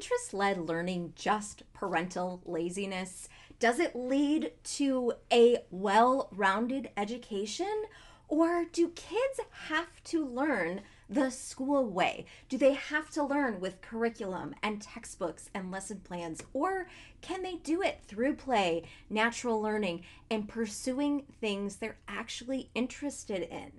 interest-led learning just parental laziness? Does it lead to a well-rounded education? Or do kids have to learn the school way? Do they have to learn with curriculum and textbooks and lesson plans? Or can they do it through play, natural learning, and pursuing things they're actually interested in?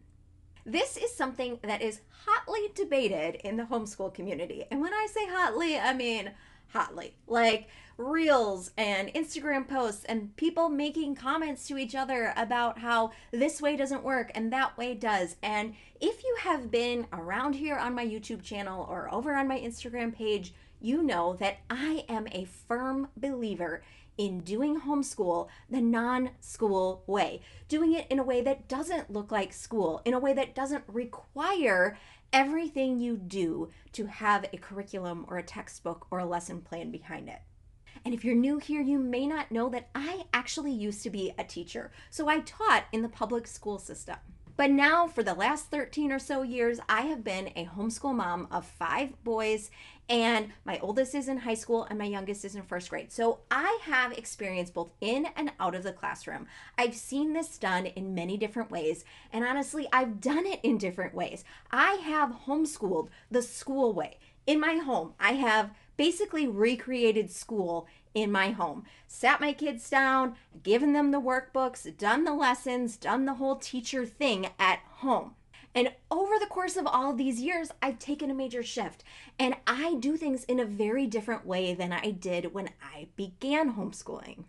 This is something that is hotly debated in the homeschool community. And when I say hotly, I mean hotly. Like reels and Instagram posts and people making comments to each other about how this way doesn't work and that way does. And if you have been around here on my YouTube channel or over on my Instagram page, you know that I am a firm believer in doing homeschool the non-school way, doing it in a way that doesn't look like school, in a way that doesn't require everything you do to have a curriculum or a textbook or a lesson plan behind it. And if you're new here, you may not know that I actually used to be a teacher. So I taught in the public school system. But now for the last 13 or so years, I have been a homeschool mom of 5 boys, and my oldest is in high school and my youngest is in first grade. So I have experience both in and out of the classroom. I've seen this done in many different ways, and honestly, I've done it in different ways. I have homeschooled the school way. In my home, I have basically recreated school in my home. Sat my kids down, given them the workbooks, done the lessons, done the whole teacher thing at home. And over the course of all of these years, I've taken a major shift, and I do things in a very different way than I did when I began homeschooling.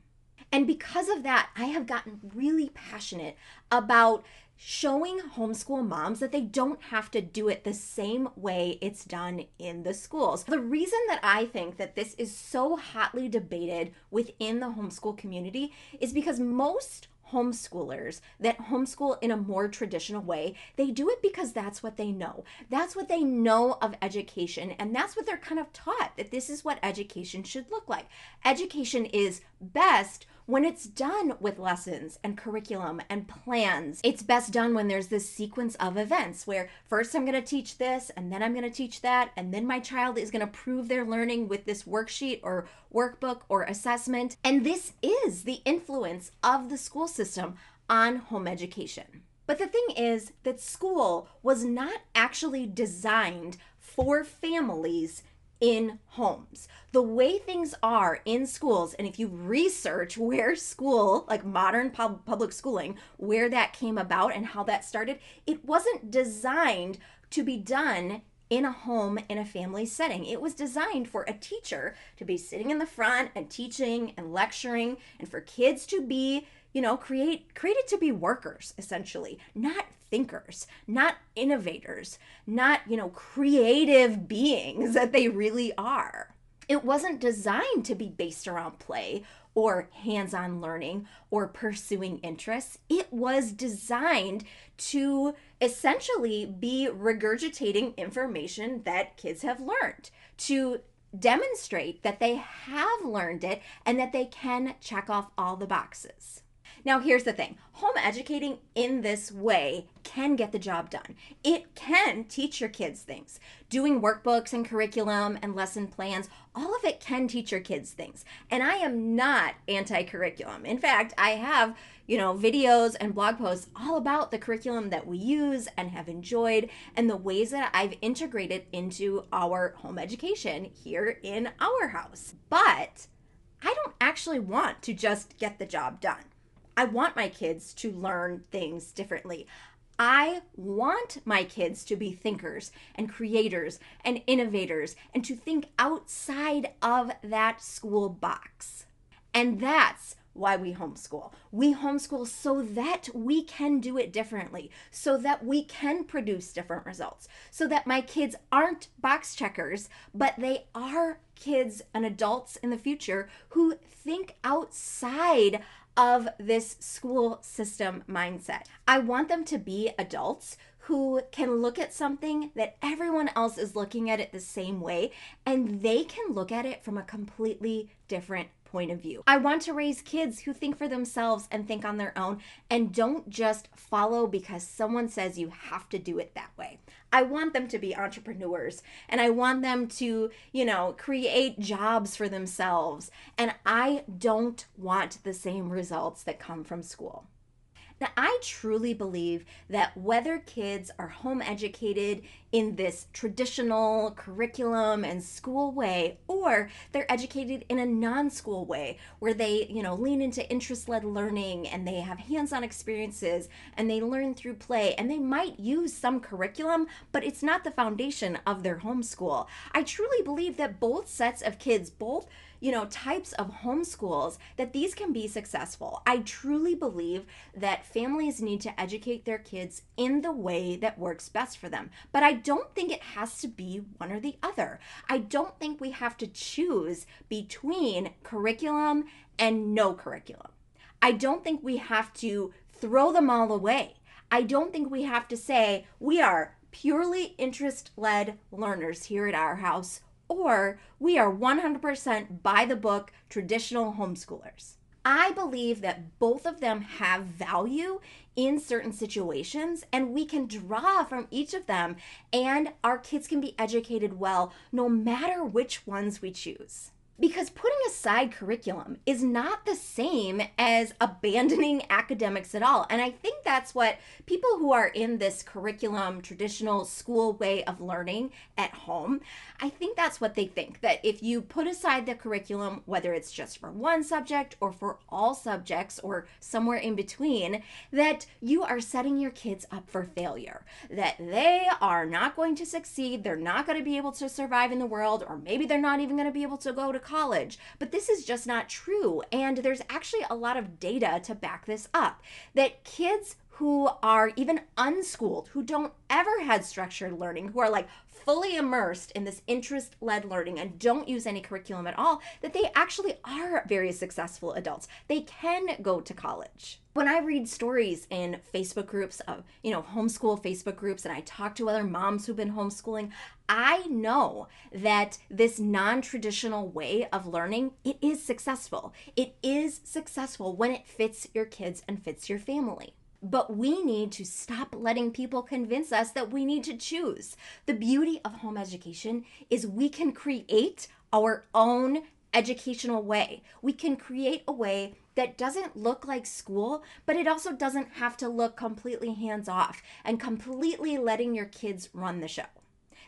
And because of that, I have gotten really passionate about showing homeschool moms that they don't have to do it the same way it's done in the schools. The reason that I think that this is so hotly debated within the homeschool community is because most homeschoolers that homeschool in a more traditional way, they do it because that's what they know. That's what they know of education, and that's what they're kind of taught, that this is what education should look like. Education is best when it's done with lessons and curriculum and plans. It's best done when there's this sequence of events where first I'm going to teach this, and then I'm going to teach that, and then my child is going to prove their learning with this worksheet or workbook or assessment. And this is the influence of the school system on home education. But the thing is that school was not actually designed for families in homes. The way things are in schools, and if you research where school, like modern public schooling, where that came about and how that started, it wasn't designed to be done in a home, in a family setting. It was designed for a teacher to be sitting in the front and teaching and lecturing, and for kids to be, created to be workers, essentially, not thinkers, not innovators, not, creative beings that they really are. It wasn't designed to be based around play or hands-on learning or pursuing interests. It was designed to essentially be regurgitating information that kids have learned, to demonstrate that they have learned it and that they can check off all the boxes. Now, here's the thing. Home educating in this way can get the job done. It can teach your kids things. Doing workbooks and curriculum and lesson plans, all of it can teach your kids things. And I am not anti-curriculum. In fact, I have, videos and blog posts all about the curriculum that we use and have enjoyed and the ways that I've integrated into our home education here in our house. But I don't actually want to just get the job done. I want my kids to learn things differently. I want my kids to be thinkers and creators and innovators and to think outside of that school box. And that's why we homeschool. We homeschool so that we can do it differently, so that we can produce different results, so that my kids aren't box checkers, but they are kids and adults in the future who think outside of this school system mindset. I want them to be adults who can look at something that everyone else is looking at it the same way, and they can look at it from a completely different point of view. I want to raise kids who think for themselves and think on their own and don't just follow because someone says you have to do it that way. I want them to be entrepreneurs, and I want them to, create jobs for themselves. And I don't want the same results that come from school. Now, I truly believe that whether kids are home educated in this traditional curriculum and school way, or they're educated in a non-school way where they, lean into interest-led learning and they have hands-on experiences and they learn through play and they might use some curriculum, but it's not the foundation of their homeschool. I truly believe that both sets of kids, both types of homeschools, that these can be successful. I truly believe that families need to educate their kids in the way that works best for them. But I don't think it has to be one or the other. I don't think we have to choose between curriculum and no curriculum. I don't think we have to throw them all away. I don't think we have to say we are purely interest-led learners here at our house, or we are 100% by the book traditional homeschoolers. I believe that both of them have value in certain situations, and we can draw from each of them, and our kids can be educated well no matter which ones we choose. Because putting aside curriculum is not the same as abandoning academics at all. And I think that's what people who are in this curriculum, traditional school way of learning at home, I think that's what they think. That if you put aside the curriculum, whether it's just for one subject or for all subjects or somewhere in between, that you are setting your kids up for failure. That they are not going to succeed, they're not going to be able to survive in the world, or maybe they're not even going to be able to go to college. But this is just not true. And there's actually a lot of data to back this up, that kids who are even unschooled, who don't ever had structured learning, who are like fully immersed in this interest-led learning and don't use any curriculum at all, that they actually are very successful adults. They can go to college. When I read stories in Facebook groups of, homeschool Facebook groups, and I talk to other moms who've been homeschooling, I know that this non-traditional way of learning, it is successful. It is successful when it fits your kids and fits your family. But we need to stop letting people convince us that we need to choose. The beauty of home education is we can create our own educational way. We can create a way that doesn't look like school, but it also doesn't have to look completely hands-off and completely letting your kids run the show.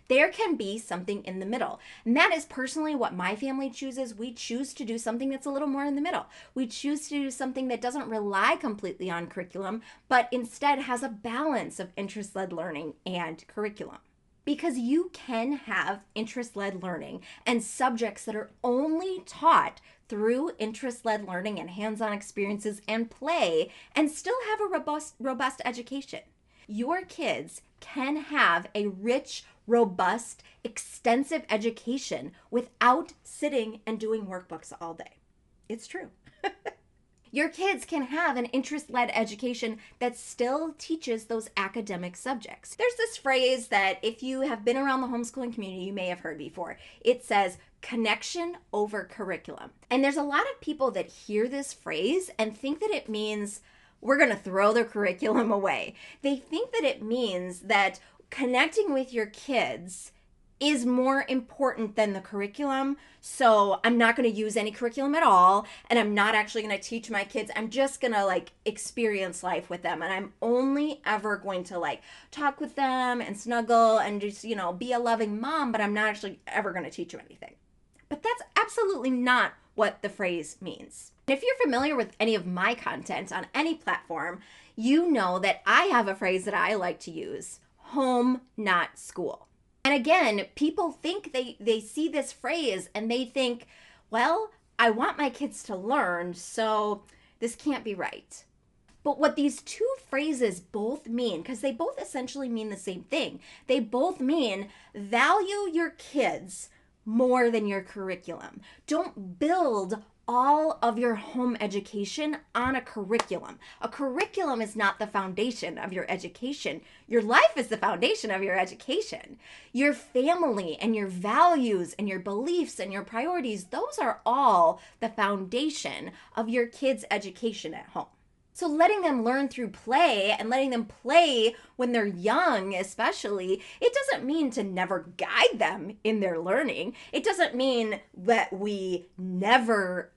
There can be something in the middle. And that is personally what my family chooses. We choose to do something that's a little more in the middle. We choose to do something that doesn't rely completely on curriculum, but instead has a balance of interest-led learning and curriculum. Because you can have interest-led learning and subjects that are only taught through interest-led learning and hands-on experiences and play and still have a robust education. Your kids can have a rich, robust, extensive education without sitting and doing workbooks all day. It's true. Your kids can have an interest-led education that still teaches those academic subjects. There's this phrase that if you have been around the homeschooling community, you may have heard before. It says connection over curriculum. And there's a lot of people that hear this phrase and think that it means we're going to throw the curriculum away. They think that it means that connecting with your kids is more important than the curriculum. So I'm not going to use any curriculum at all. And I'm not actually going to teach my kids. I'm just going to experience life with them. And I'm only ever going to talk with them and snuggle and just, be a loving mom, but I'm not actually ever going to teach you anything. But that's absolutely not what the phrase means. If you're familiar with any of my content on any platform, you know that I have a phrase that I like to use: home, not school. And again, people think they see this phrase and they think, well, I want my kids to learn, so this can't be right. But what these two phrases both mean, because they both essentially mean the same thing, they both mean value your kids more than your curriculum. Don't build all of your home education on a curriculum. A curriculum is not the foundation of your education. Your life is the foundation of your education. Your family and your values and your beliefs and your priorities, those are all the foundation of your kids' education at home. So letting them learn through play and letting them play when they're young, especially, it doesn't mean to never guide them in their learning. It doesn't mean that we never,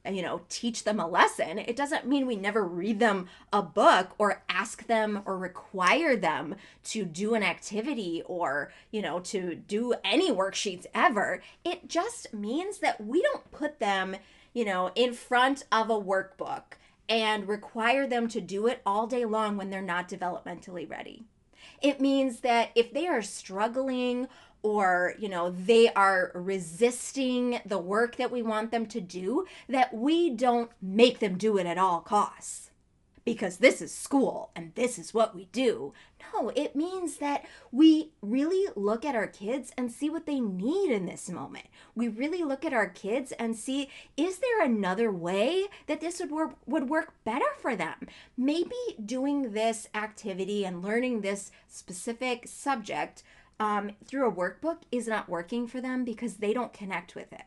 teach them a lesson. It doesn't mean we never read them a book or ask them or require them to do an activity or, to do any worksheets ever. It just means that we don't put them, in front of a workbook and require them to do it all day long when they're not developmentally ready. It means that if they are struggling or, they are resisting the work that we want them to do, that we don't make them do it at all costs. Because this is school and this is what we do. No, it means that we really look at our kids and see what they need in this moment. We really look at our kids and see, is there another way that this would work better for them? Maybe doing this activity and learning this specific subject through a workbook is not working for them because they don't connect with it.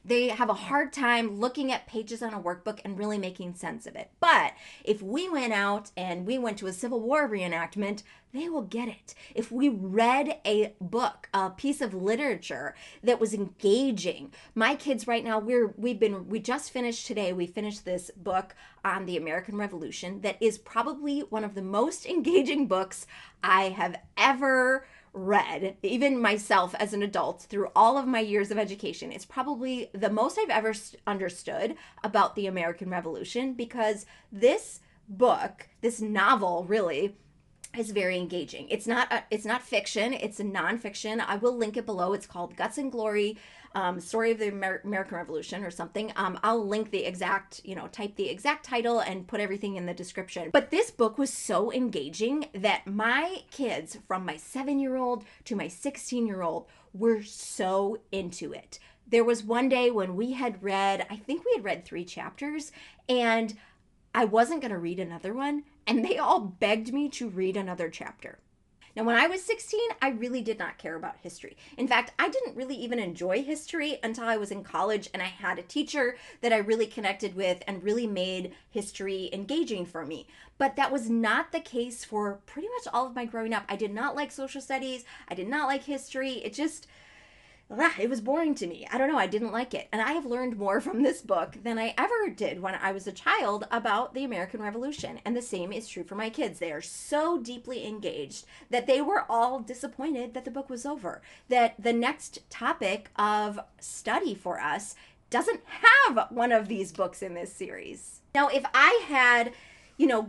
They have a hard time looking at pages on a workbook and really making sense of it. But if we went out and we went to a Civil War reenactment, they will get it. If we read a book, a piece of literature that was engaging. My kids right now, we just finished today, we finished this book on the American Revolution that is probably one of the most engaging books I have ever read, even myself as an adult, through all of my years of education. It's probably the most I've ever understood about the American Revolution because this book, this novel really, is very engaging. It's not fiction, it's a nonfiction. I will link it below. It's called Guts and Glory, Story of the American Revolution or something. I'll link the exact, type the exact title and put everything in the description. But this book was so engaging that my kids, from my 7-year-old to my 16-year-old, were so into it. There was one day when I think we had read 3 chapters, and I wasn't going to read another one, and they all begged me to read another chapter. Now, when I was 16, I really did not care about history. In fact, I didn't really even enjoy history until I was in college and I had a teacher that I really connected with and really made history engaging for me. But that was not the case for pretty much all of my growing up. I did not like social studies. I did not like history. It was boring to me. I don't know. I didn't like it. And I have learned more from this book than I ever did when I was a child about the American Revolution. And the same is true for my kids. They are so deeply engaged that they were all disappointed that the book was over, that the next topic of study for us doesn't have one of these books in this series. Now, if I had,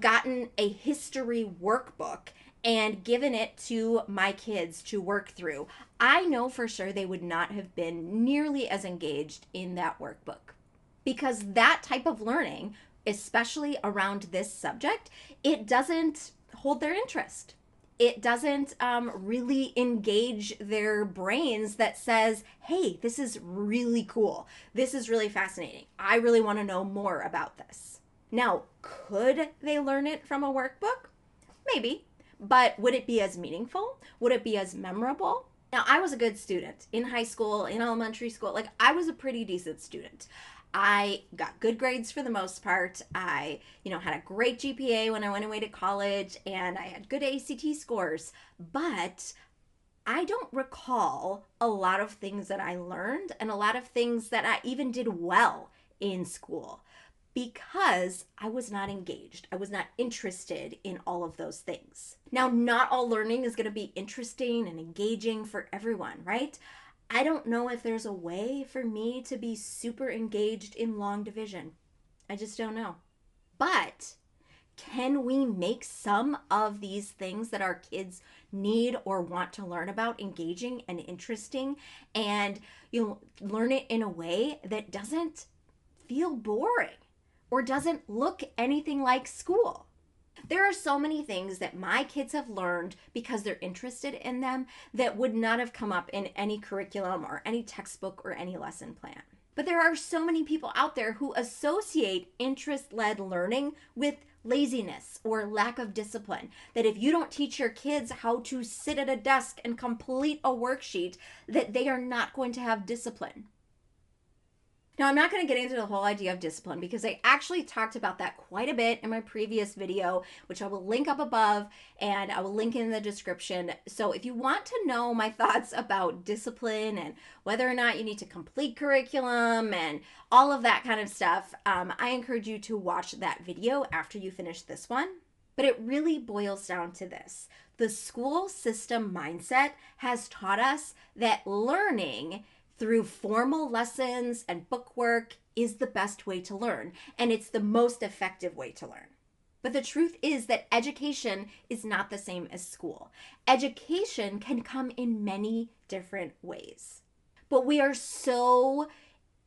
gotten a history workbook and given it to my kids to work through, I know for sure they would not have been nearly as engaged in that workbook. Because that type of learning, especially around this subject, it doesn't hold their interest. It doesn't really engage their brains that says, hey, this is really cool. This is really fascinating. I really want to know more about this. Now, could they learn it from a workbook? Maybe. But would it be as meaningful? Would it be as memorable? Now, I was a good student in high school, in elementary school. I was a pretty decent student. I got good grades for the most part. I, had a great GPA when I went away to college, and I had good ACT scores. But I don't recall a lot of things that I learned and a lot of things that I even did well in school, because I was not engaged. I was not interested in all of those things. Now, not all learning is going to be interesting and engaging for everyone, right? I don't know if there's a way for me to be super engaged in long division. I just don't know. But can we make some of these things that our kids need or want to learn about engaging and interesting, and learn it in a way that doesn't feel boring or doesn't look anything like school? There are so many things that my kids have learned because they're interested in them that would not have come up in any curriculum or any textbook or any lesson plan. But there are so many people out there who associate interest-led learning with laziness or lack of discipline. That if you don't teach your kids how to sit at a desk and complete a worksheet, that they are not going to have discipline. Now, I'm not going to get into the whole idea of discipline because I actually talked about that quite a bit in my previous video, which I will link up above and I will link in the description. So if you want to know my thoughts about discipline and whether or not you need to complete curriculum and all of that kind of stuff, I encourage you to watch that video after you finish this one. But it really boils down to this. The school system mindset has taught us that learning through formal lessons and bookwork is the best way to learn, and it's the most effective way to learn. But the truth is that education is not the same as school. Education can come in many different ways. But we are so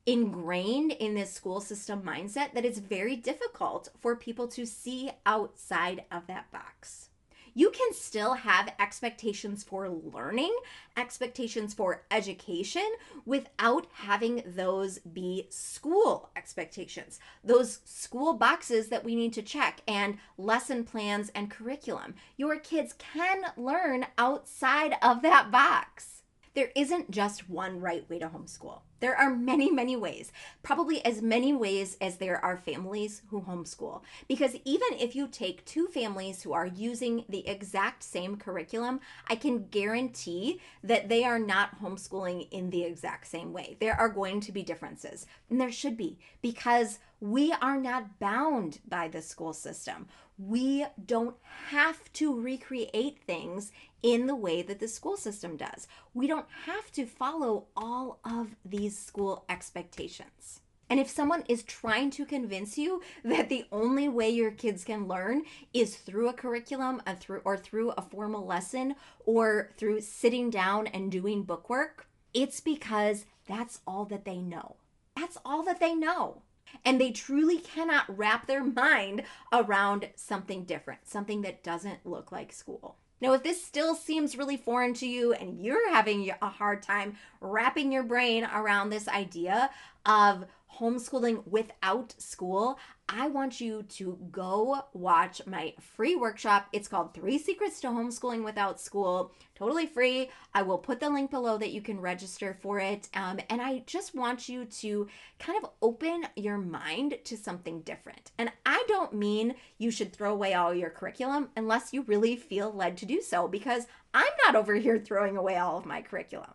ingrained in this school system mindset that it's very difficult for people to see outside of that box. You can still have expectations for learning, expectations for education, without having those be school expectations, those school boxes that we need to check, and lesson plans and curriculum. Your kids can learn outside of that box. There isn't just one right way to homeschool. There are many, many ways, probably as many ways as there are families who homeschool. Because even if you take two families who are using the exact same curriculum, I can guarantee that they are not homeschooling in the exact same way. There are going to be differences, and there should be, because we are not bound by the school system. We don't have to recreate things in the way that the school system does. We don't have to follow all of these school expectations. And if someone is trying to convince you that the only way your kids can learn is through a curriculum or through a formal lesson or through sitting down and doing bookwork, it's because that's all that they know. That's all that they know. And they truly cannot wrap their mind around something different, something that doesn't look like school. Now, if this still seems really foreign to you and you're having a hard time wrapping your brain around this idea of homeschooling without school, I want you to go watch my free workshop. It's called 3 Secrets to Homeschooling Without School. Totally free. I will put the link below that you can register for it. And I just want you to kind of open your mind to something different. And I don't mean you should throw away all your curriculum unless you really feel led to do so, because I'm not over here throwing away all of my curriculum.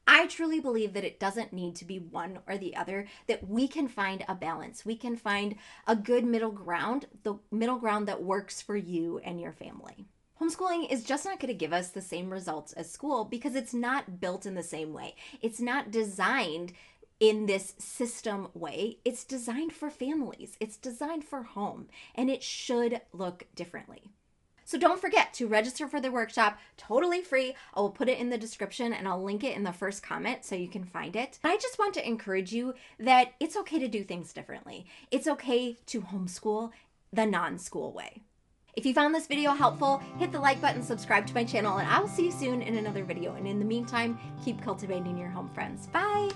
I truly believe that it doesn't need to be one or the other, that we can find a balance. We can find a good middle ground, the middle ground that works for you and your family. Homeschooling is just not going to give us the same results as school because it's not built in the same way. It's not designed in this system way. It's designed for families. It's designed for home, and it should look differently. So don't forget to register for the workshop, totally free. I will put it in the description and I'll link it in the first comment so you can find it. I just want to encourage you that it's okay to do things differently. It's okay to homeschool the non-school way. If you found this video helpful, hit the like button, subscribe to my channel, and I will see you soon in another video. And in the meantime, keep cultivating your home friends. Bye.